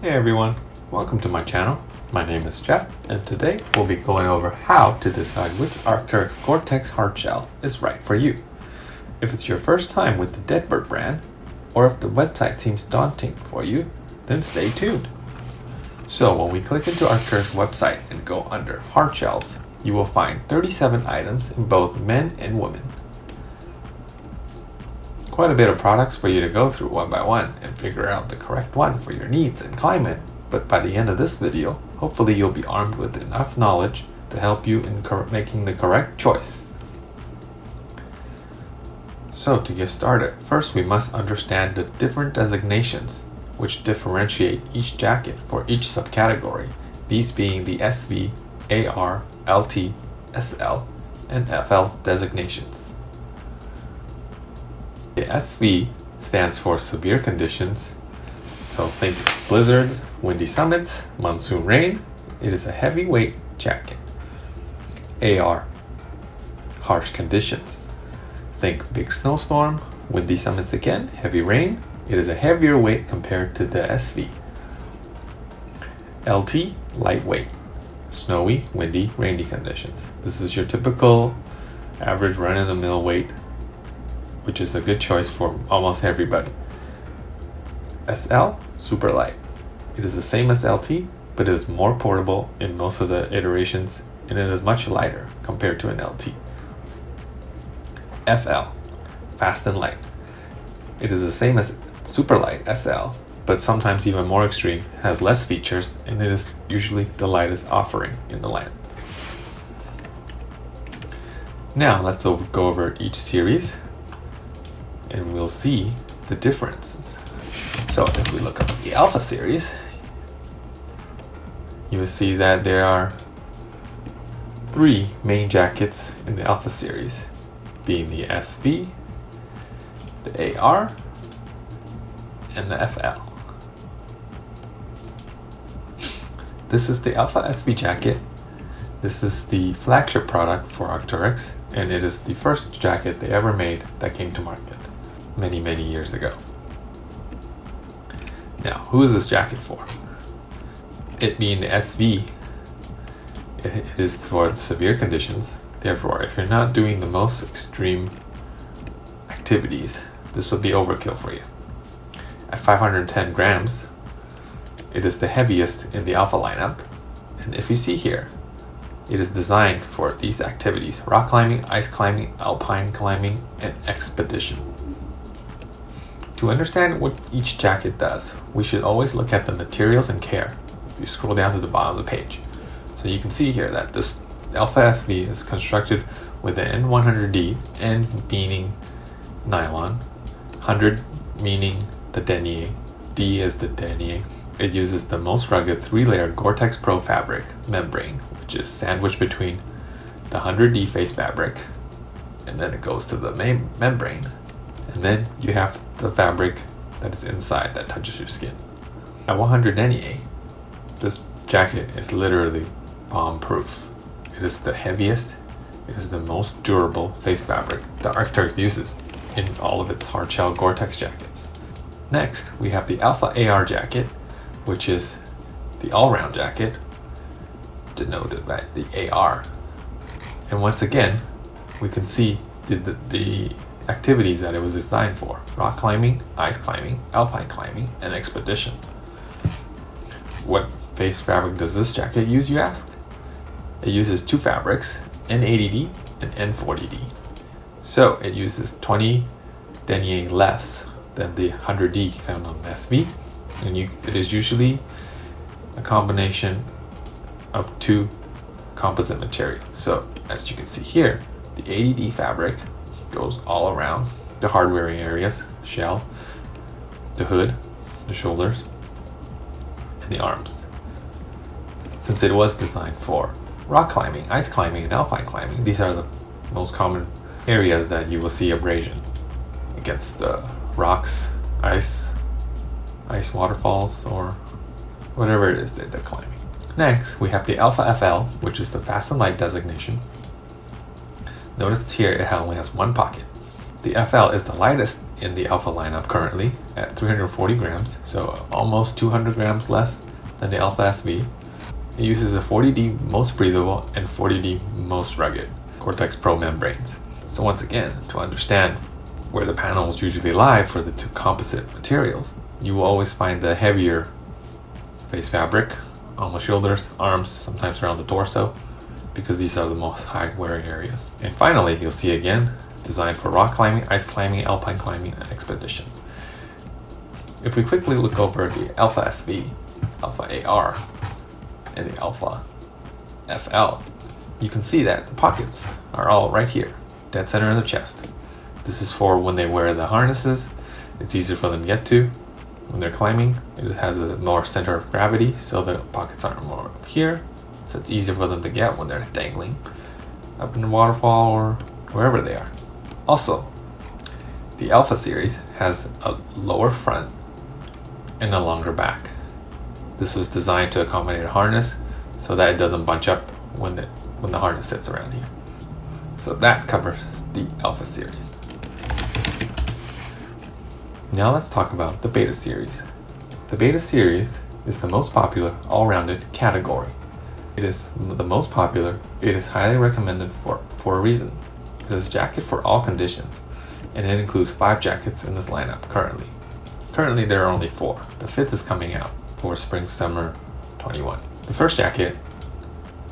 Hey everyone, welcome to my channel. My name is Jeff, and today we'll be going over how to decide which arcteryx Gore-tex hardshell is right for you. If it's your first time with the Deadbird brand, or if the website seems daunting for you, then stay tuned. So when we click into Arcteryx website and go under Hardshells, you will find 37 items in both men and women. Quite a bit of products for you to go through one by one and figure out the correct one for your needs and climate, but by the end of this video, hopefully you'll be armed with enough knowledge to help you in making the correct choice. So to get started, first we must understand the different designations which differentiate each jacket for each subcategory, these being the SV, AR, LT, SL, and FL designations. The SV stands for severe conditions, so think blizzards, windy summits, monsoon rain. It is a heavyweight jacket. AR, harsh conditions. Think big snowstorm, windy summits again, heavy rain. It is a heavier weight compared to the SV. LT, lightweight, snowy, windy, rainy conditions. This is your typical average run-of-the-mill weight, which is a good choice for almost everybody. SL, super light. It is the same as LT, but it is more portable in most of the iterations, and it is much lighter compared to an LT. FL, fast and light. It is the same as super light SL, but sometimes even more extreme, has less features, and it is usually the lightest offering in the line. Now let's go over each series, and we'll see the differences. So if we look at the Alpha series, you will see that there are 3 main jackets in the Alpha series, being the SV, the AR, and the FL. This is the Alpha SV jacket. This is the flagship product for Arcteryx, and it is the first jacket they ever made that came to market many years ago. Now, who is this jacket for? It being the SV, it is for severe conditions. Therefore, if you're not doing the most extreme activities, this would be overkill for you. At 510 grams, it is the heaviest in the Alpha lineup. And if you see here, it is designed for these activities: rock climbing, ice climbing, alpine climbing, and expedition. To understand what each jacket does, we should always look at the materials and care. If you scroll down to the bottom of the page. So you can see here that this Alpha SV is constructed with the N100D, N meaning nylon, 100 meaning the denier, D is the denier. It uses the most rugged 3-layer Gore-tex Pro fabric membrane, which is sandwiched between the 100D face fabric, and then it goes to the main membrane, and then you have the fabric that is inside that touches your skin. At 100 denier, this jacket is literally bomb-proof. It is the heaviest, it is the most durable face fabric that Arcteryx uses in all of its hardshell Gore-tex jackets. Next, we have the Alpha AR jacket, which is the all-round jacket, denoted by the AR. And once again, we can see the activities that it was designed for: rock climbing, ice climbing, alpine climbing, and expedition. What face fabric does this jacket use, you ask? It uses 2 fabrics, N80D and N40D. So it uses 20 denier less than the 100D found on SV, and it is usually a combination of 2 composite materials. So as you can see here, the 80D fabric goes all around the hard-wearing areas: shell, the hood, the shoulders, and the arms. Since it was designed for rock climbing, ice climbing, and alpine climbing, these are the most common areas that you will see abrasion against the rocks, ice waterfalls, or whatever it is that they're climbing. Next, we have the Alpha FL, which is the fast and light designation. Notice here it only has 1 pocket. The FL is the lightest in the Alpha lineup currently at 340 grams, so almost 200 grams less than the Alpha SV. It uses a 40D most breathable and 40D most rugged Gore-tex Pro membranes. So once again, to understand where the panels usually lie for the two composite materials, you will always find the heavier face fabric on the shoulders, arms, sometimes around the torso, because these are the most high wearing areas. And finally, you'll see again, designed for rock climbing, ice climbing, alpine climbing, and expedition. If we quickly look over the Alpha SV, Alpha AR, and the Alpha FL, you can see that the pockets are all right here, dead center of the chest. This is for when they wear the harnesses. It's easier for them to get to. When they're climbing, it has a more center of gravity, so the pockets are more up here, so it's easier for them to get when they're dangling up in the waterfall or wherever they are. Also, the Alpha series has a lower front and a longer back. This was designed to accommodate a harness so that it doesn't bunch up when the harness sits around here. So that covers the Alpha series. Now let's talk about the Beta series. The Beta series is the most popular all-rounded category. It is the most popular. It is highly recommended for a reason. It is a jacket for all conditions, and it includes 5 jackets in this lineup currently. Currently there are only 4. The 5th is coming out for spring-summer 21. The first jacket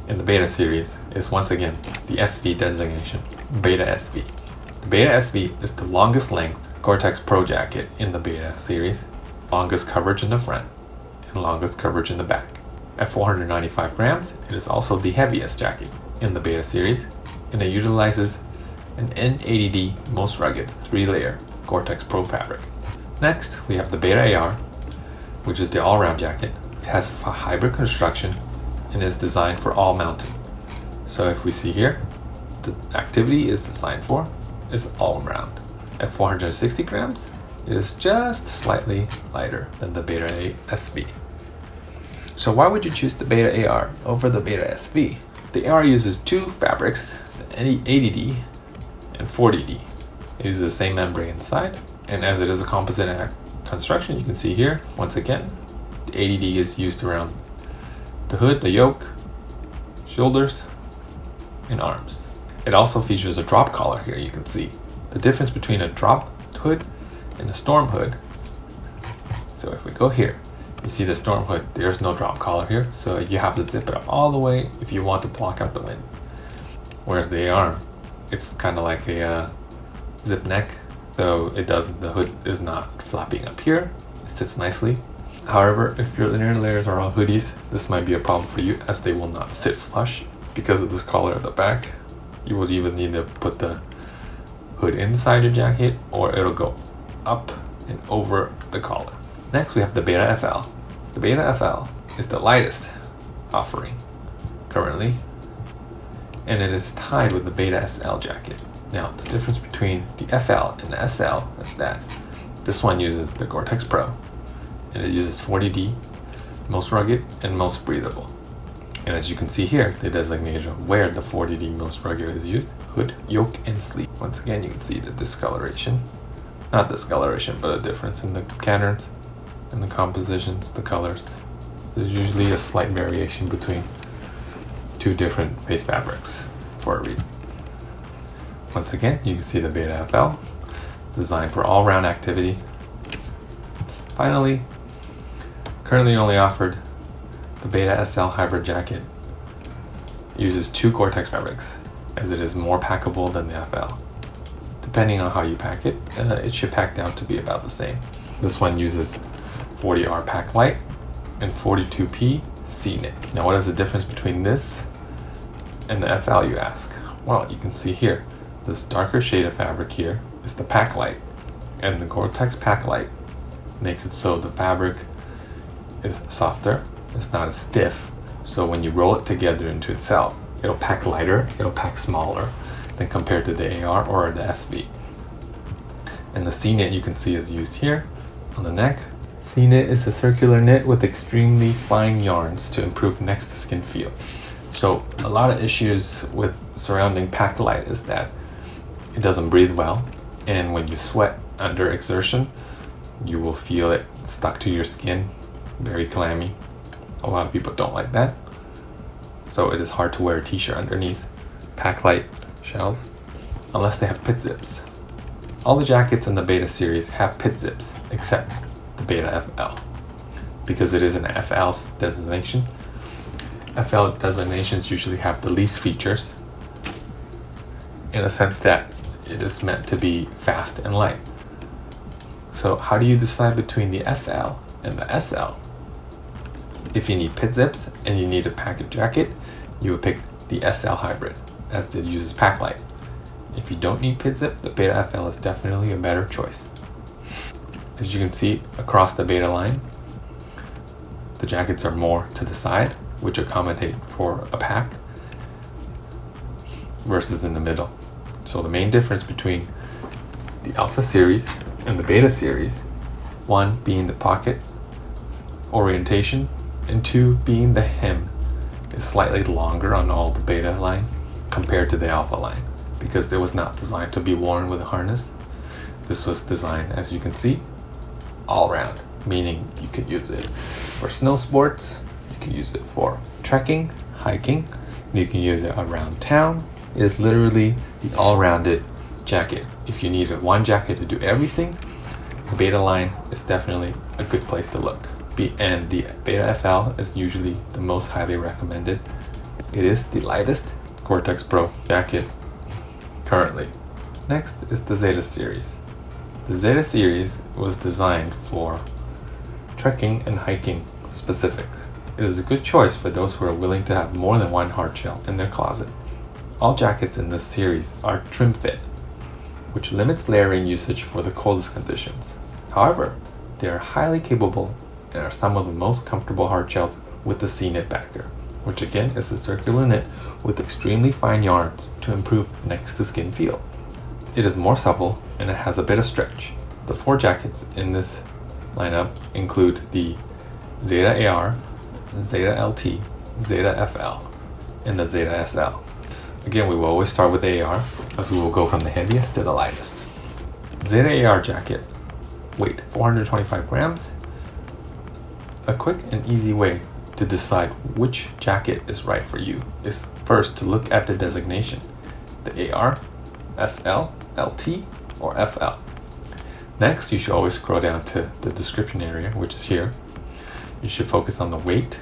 in the Beta series is once again the SV designation, Beta SV. The Beta SV is the longest length Gore-tex Pro jacket in the Beta series, longest coverage in the front, and longest coverage in the back. At 495 grams, it is also the heaviest jacket in the Beta series, and it utilizes an N80D most rugged 3-layer Gore-tex Pro fabric. Next, we have the Beta AR, which is the all-round jacket. It has a hybrid construction and is designed for all mounting. So if we see here, the activity is designed for is all-round. At 460 grams, it is just slightly lighter than the Beta SV. So why would you choose the Beta AR over the Beta SV? The AR uses 2 fabrics, the 80D and 40D. It uses the same membrane inside, and as it is a composite construction, you can see here, once again, the 80D is used around the hood, the yoke, shoulders, and arms. It also features a drop collar here, you can see. The difference between a drop hood and a storm hood. So if we go here, you see the storm hood, there's no drop collar here, so you have to zip it up all the way if you want to block out the wind. Whereas the AR, it's kind of like a zip neck, so the hood is not flapping up here, it sits nicely. However, if your inner layers are all hoodies, this might be a problem for you as they will not sit flush because of this collar at the back. You would even need to put the hood inside your jacket, or it'll go up and over the collar. Next, we have the Beta FL. The Beta FL is the lightest offering currently, and it is tied with the Beta SL jacket. Now, the difference between the FL and the SL is that this one uses the Gore-tex Pro, and it uses 40D, most rugged and most breathable. And as you can see here, the designation where the 40D most rugged is used, hood, yoke, and sleeve. Once again, you can see the discoloration. Not discoloration, but a difference in the patterns, in the compositions, the colors. There's usually a slight variation between 2 different face fabrics for a reason. Once again, you can see the Beta FL, designed for all-round activity. Finally, currently only offered, the Beta SL hybrid jacket uses 2 Gore-tex fabrics, as it is more packable than the FL. Depending on how you pack it, it should pack down to be about the same. This one uses 40R pack light and 42P C-knit. Now what is the difference between this and the FL, you ask? Well, you can see here, this darker shade of fabric here is the pack light, and the Gore-tex pack light makes it so the fabric is softer, it's not as stiff, so when you roll it together into itself, it'll pack lighter, it'll pack smaller than compared to the AR or the SV. And the C-knit you can see is used here on the neck. C-knit is a circular knit with extremely fine yarns to improve next to skin feel. So a lot of issues with surrounding pack light is that it doesn't breathe well, and when you sweat, under exertion, you will feel it stuck to your skin, very clammy. A lot of people don't like that. So it is hard to wear a t-shirt underneath Packlight shells unless they have pit zips. All the jackets in the Beta series have pit zips except the Beta FL. Because it is an FL designation, FL designations usually have the least features in a sense that it is meant to be fast and light. So how do you decide between the FL and the SL? If you need pit zips and you need a packet jacket, you would pick the SL hybrid as it uses Packlight. If you don't need pit zip, the Beta FL is definitely a better choice. As you can see across the Beta line, the jackets are more to the side, which accommodate for a pack, versus in the middle. So the main difference between the Alpha series and the Beta series, one being the pocket orientation, and two being the hem is slightly longer on all the Beta line compared to the Alpha line, because it was not designed to be worn with a harness. This was designed, as you can see, all round, meaning you could use it for snow sports, you can use it for trekking, hiking, you can use it around town. It is literally the all-rounded jacket. If you needed one jacket to do everything, the Beta line is definitely a good place to look. And the Beta FL is usually the most highly recommended. It is the lightest Gore-Tex Pro jacket currently. Next is the Zeta series. The Zeta series was designed for trekking and hiking specific. It is a good choice for those who are willing to have more than one hardshell in their closet. All jackets in this series are trim fit, which limits layering usage for the coldest conditions. However, they are highly capable and are some of the most comfortable hardshells with the C-knit backer, which again is a circular knit with extremely fine yarns to improve next to skin feel. It is more supple and it has a bit of stretch. The 4 jackets in this lineup include the Zeta AR, Zeta LT, Zeta FL, and the Zeta SL. Again, we will always start with the AR as we will go from the heaviest to the lightest. Zeta AR jacket, weight 425 grams. A quick and easy way to decide which jacket is right for you is first to look at the designation, the AR, SL, LT, or FL. Next, you should always scroll down to the description area, which is here. You should focus on the weight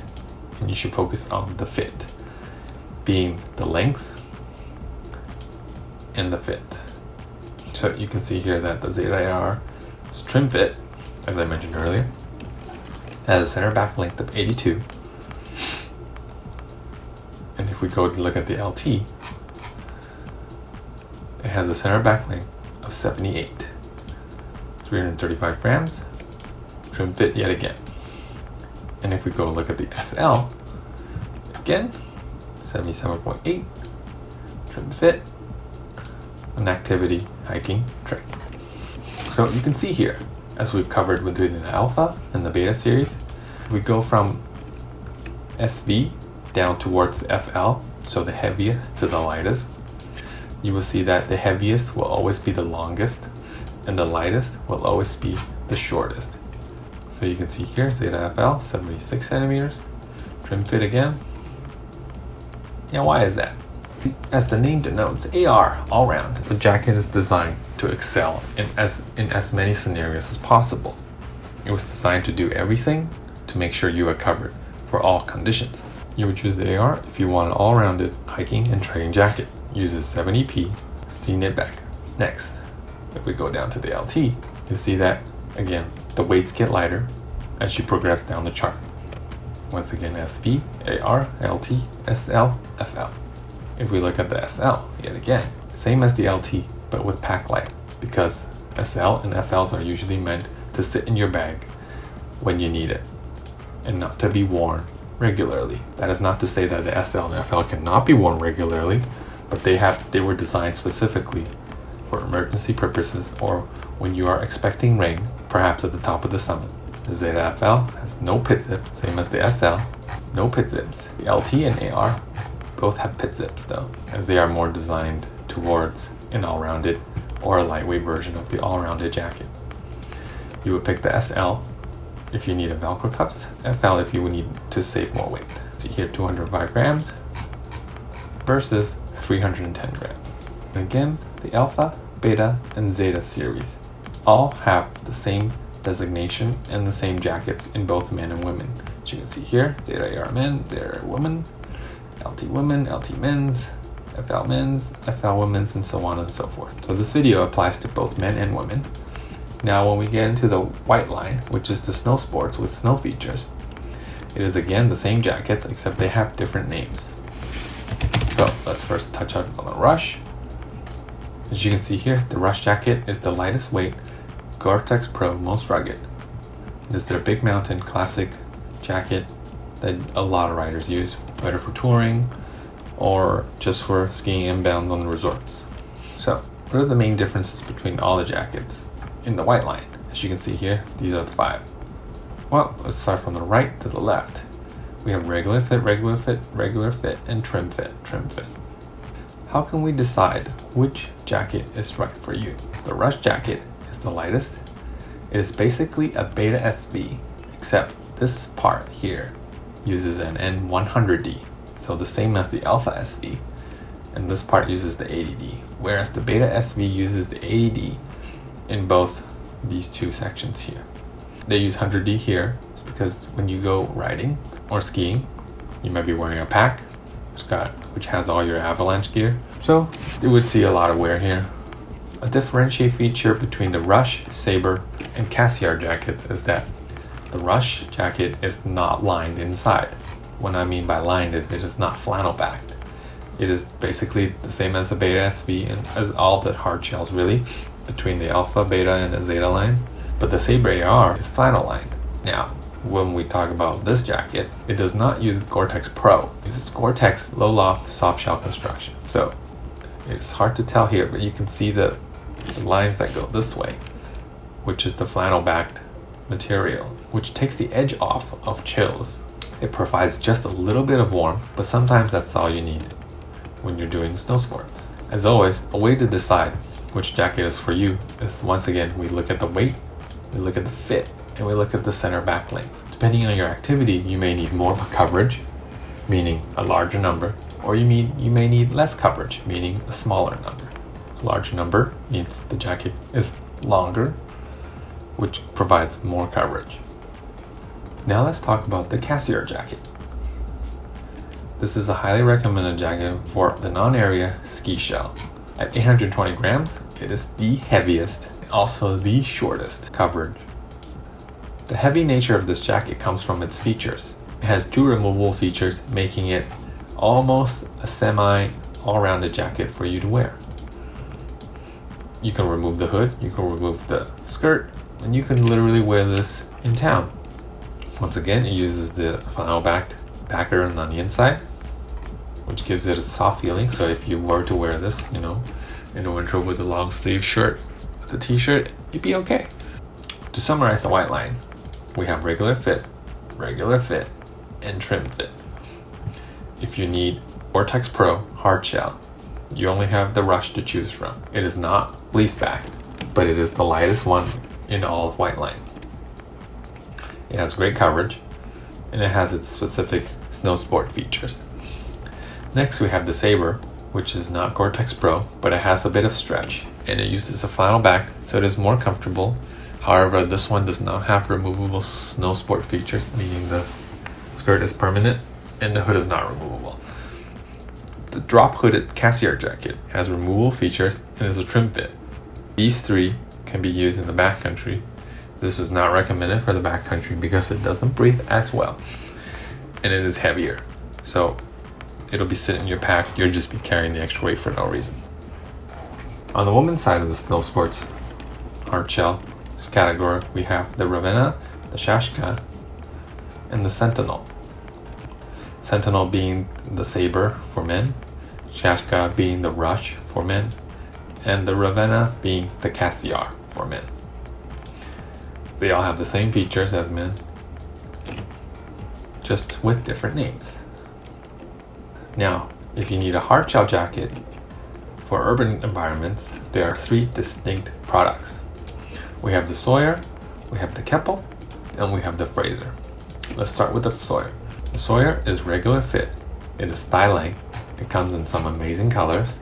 and you should focus on the fit, being the length and the fit. So you can see here that the Zeta AR is trim fit, as I mentioned earlier. It has a center back length of 82. And if we go to look at the LT, it has a center back length of 78. 335 grams, trim fit yet again. And if we go look at the SL, again, 77.8, trim fit, an activity, hiking, trekking. So you can see here, as we've covered between the Alpha and the Beta series, we go from SV down towards FL, so the heaviest to the lightest. You will see that the heaviest will always be the longest, and the lightest will always be the shortest. So you can see here, Zeta FL, 76 centimeters, trim fit again. Now why is that? As the name denotes, AR, all round, the jacket is designed to excel in as many scenarios as possible. It was designed to do everything to make sure you are covered for all conditions. You would choose the AR if you want an all-rounded hiking and trekking jacket. Uses 70p C-knit back. Next, if we go down to the LT, you'll see that, again, the weights get lighter as you progress down the chart. Once again, SV, AR, LT, SL, FL. If we look at the SL, yet again, same as the LT, but with Packlight, because SL and FLs are usually meant to sit in your bag when you need it, and not to be worn regularly. That is not to say that the SL and FL cannot be worn regularly, but they were designed specifically for emergency purposes or when you are expecting rain, perhaps at the top of the summit. The Zeta FL has no pit zips, same as the SL, no pit zips. The LT and AR, both have pit zips though, as they are more designed towards an all-rounded or a lightweight version of the all-rounded jacket. You would pick the SL if you need a Velcro cuffs, FL if you would need to save more weight. See here, 205 grams versus 310 grams. Again, the Alpha, Beta, and Zeta series all have the same designation and the same jackets in both men and women. As you can see here, Zeta AR men, Zeta AR women, LT women, LT men's, FL men's, FL women's, and so on and so forth. So this video applies to both men and women. Now when we get into the Whiteline, which is the snow sports with snow features, it is again the same jackets except they have different names. So let's first touch on the Rush. As you can see here, the Rush jacket is the lightest weight Gore-tex Pro most rugged. This is their big mountain classic jacket that a lot of riders use, whether for touring or just for skiing inbounds on the resorts. So what are the main differences between all the jackets in the Whiteline? As you can see here, these are the 5. Well, let's start from the right to the left. We have regular fit, regular fit, regular fit, and trim fit, trim fit. How can we decide which jacket is right for you? The Rush jacket is the lightest. It is basically a Beta SV, except this part here uses an N100D, so the same as the Alpha SV, and this part uses the 80D, whereas the Beta SV uses the 80D in both these two sections here. They use 100D here because when you go riding or skiing, you might be wearing a pack which has all your avalanche gear, so you would see a lot of wear here. A differentiate feature between the Rush, Saber, and Cassiar jackets is that the Rush jacket is not lined inside. What I mean by lined is it is not flannel backed. It is basically the same as the Beta SV and as all the Hardshells really, between the Alpha, Beta, and the Zeta line. But the Saber AR is flannel lined. Now, when we talk about this jacket, it does not use Gore-tex Pro. It uses Gore-tex low loft soft shell construction. So it's hard to tell here, but you can see the lines that go this way, which is the flannel backed material, which takes the edge off of chills. It provides just a little bit of warmth, but sometimes that's all you need when you're doing snow sports. As always, a way to decide which jacket is for you is, once again, we look at the weight, we look at the fit, and we look at the center back length. Depending on your activity, you may need more coverage, meaning a larger number, or you may need less coverage, meaning a smaller number. A larger number means the jacket is longer, which provides more coverage. Now let's talk about the Cassiar jacket. This is a highly recommended jacket for the non-area ski shell. At 820 grams, it is the heaviest and also the shortest coverage. The heavy nature of this jacket comes from its features. It has 2 removable features, making it almost a semi all-rounded jacket for you to wear. You can remove the hood, you can remove the skirt, and you can literally wear this in town. Once again, it uses the flannel backed backer on the inside, which gives it a soft feeling. So if you were to wear this, in the winter with a long sleeve shirt, with a t-shirt, you'd be okay. To summarize the Whiteline, we have regular fit, and trim fit. If you need Gore-tex Pro hard shell, you only have the Rush to choose from. It is not fleece backed, but it is the lightest one in all of Whiteline. It has great coverage, and it has its specific snow sport features. Next we have the Saber, which is not Gore-tex Pro, but it has a bit of stretch, and it uses a flannel back, so it is more comfortable. However, this one does not have removable snow sport features, meaning the skirt is permanent and the hood is not removable. The drop hooded Cassiar jacket has removable features and is a trim fit. These 3 can be used in the backcountry. This is not recommended for the backcountry because it doesn't breathe as well, and it is heavier. So it'll be sitting in your pack, you'll just be carrying the extra weight for no reason. On the women's side of the snow sports hard shell category, we have the Ravenna, the Shashka, and the Sentinel. Sentinel being the Saber for men, Shashka being the Rush for men, and the Ravenna being the Cassiar for men. They all have the same features as men, just with different names. Now, if you need a hard shell jacket, For urban environments, there are 3 distinct products. We have the Sawyer, we have the Keppel, and we have the Fraser. Let's start with the Sawyer. The Sawyer is regular fit. It is thigh length. It comes in some amazing colors.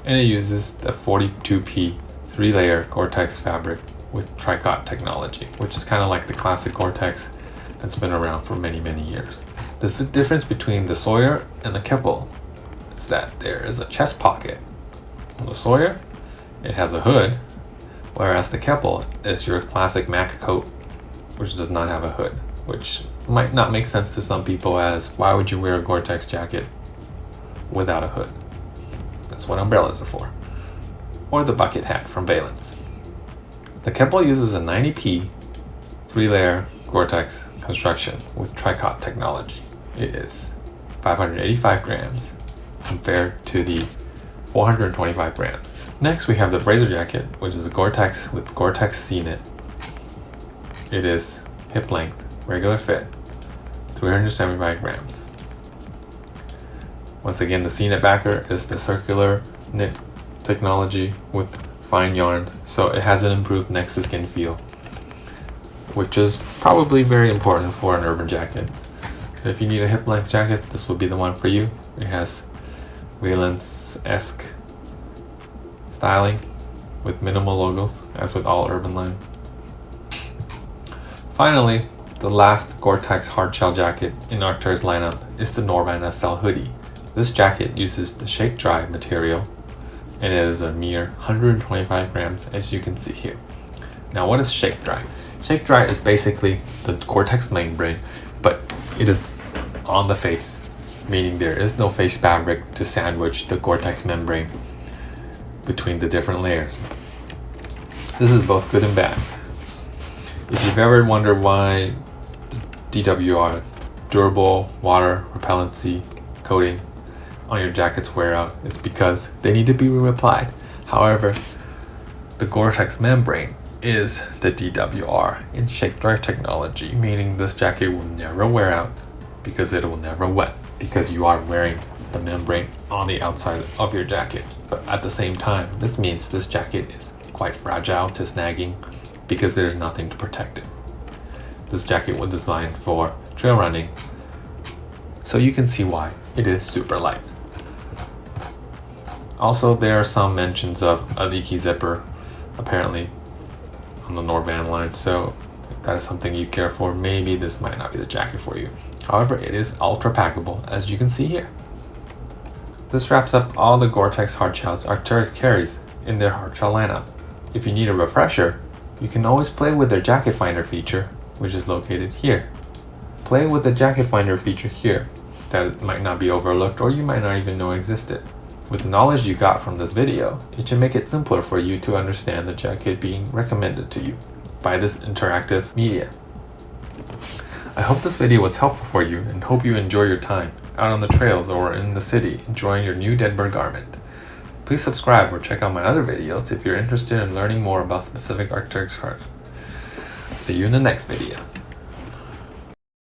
And it uses the 42P 3-layer Gore-tex fabric with tricot technology, which is kind of like the classic Gore-tex that's been around for many, many years. The difference between the Sawyer and the Keppel is that there is a chest pocket. On the Sawyer, it has a hood, whereas the Keppel is your classic Mac coat, which does not have a hood, which might not make sense to some people, as why would you wear a Gore-tex jacket without a hood? That's what umbrellas are for. Or the bucket hat from Valence. The Keppel uses a 90P 3-layer Gore-tex construction with tricot technology. It is 585 grams compared to the 425 grams. Next, we have the Fraser jacket, which is a Gore-tex with Gore-tex C-knit. It is hip length, regular fit, 375 grams. Once again, the C-knit backer is the circular knit technology with fine yarn, so it has an improved next to skin feel, which is probably very important for an urban jacket. So if you need a hip length jacket, this will be the one for you. It has Valence-esque styling with minimal logos, as with all urban line. Finally, the last Gore-tex hardshell jacket in Arcteryx lineup is the Norvan SL hoodie. This jacket uses the shake dry material, and it is a mere 125 grams, as you can see here. Now, what is shake dry? Shake dry is basically the Gore-tex membrane, but it is on the face, meaning there is no face fabric to sandwich the Gore-tex membrane between the different layers. This is both good and bad. If you've ever wondered why DWR, durable water repellency coating on your jackets wear out, it's because they need to be reapplied. However, the Gore-tex membrane is the DWR in shake dry technology, meaning this jacket will never wear out because it will never wet, because you are wearing the membrane on the outside of your jacket. But at the same time, this means this jacket is quite fragile to snagging because there's nothing to protect it. This jacket was designed for trail running, so you can see why it is super light. Also, there are some mentions of a leaky zipper, apparently, on the Norvan line, so if that is something you care for, maybe this might not be the jacket for you. However, it is ultra packable, as you can see here. This wraps up all the Gore-tex hardshells Arcteryx carries in their hardshell lineup. If you need a refresher, you can always play with their jacket finder feature, which is located here. Play with the jacket finder feature here that might not be overlooked, or you might not even know existed. With the knowledge you got from this video, it should make it simpler for you to understand the jacket being recommended to you by this interactive media. I hope this video was helpful for you, and hope you enjoy your time out on the trails or in the city enjoying your new Deadbird garment. Please subscribe or check out my other videos if you're interested in learning more about specific Arcteryx cards. See you in the next video.